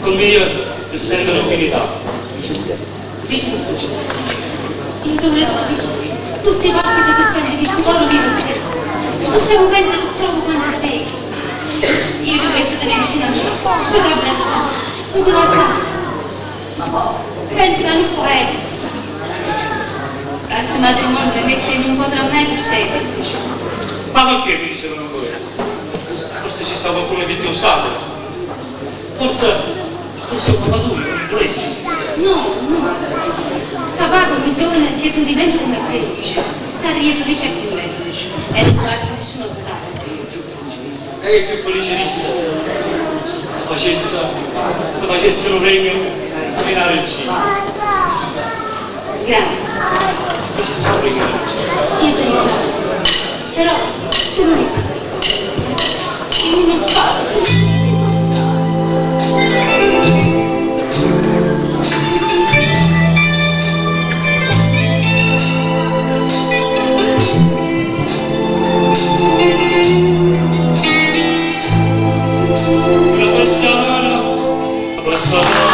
Con me essendo l'utilità. Vicino successo. Io dovresti vicino. Tutti i palpiti che senti di sto cuore vivo in te. Tutti i momenti che provo quando ti penso. Io dovresti tenere vicino a me. Non ti abbracciare. Non ti passare. Pensi che non può essere. Questo matrimonio perché non potrà mai succedere. Ma perché mi dicevano voi? Forse ci sta qualcuno che ti osate. Forse un papà tu non mi volessi. No. Papà come un giovane che sentimento come te. Sarei felice con me. E non basta nessuno stato. E più felice rissa. Ti facessero un regno di una regina. Grazie. Facessero un regno di una regina. Io ti ringrazio. Però tu non mi fai queste cose. Io mi non faccio. La persona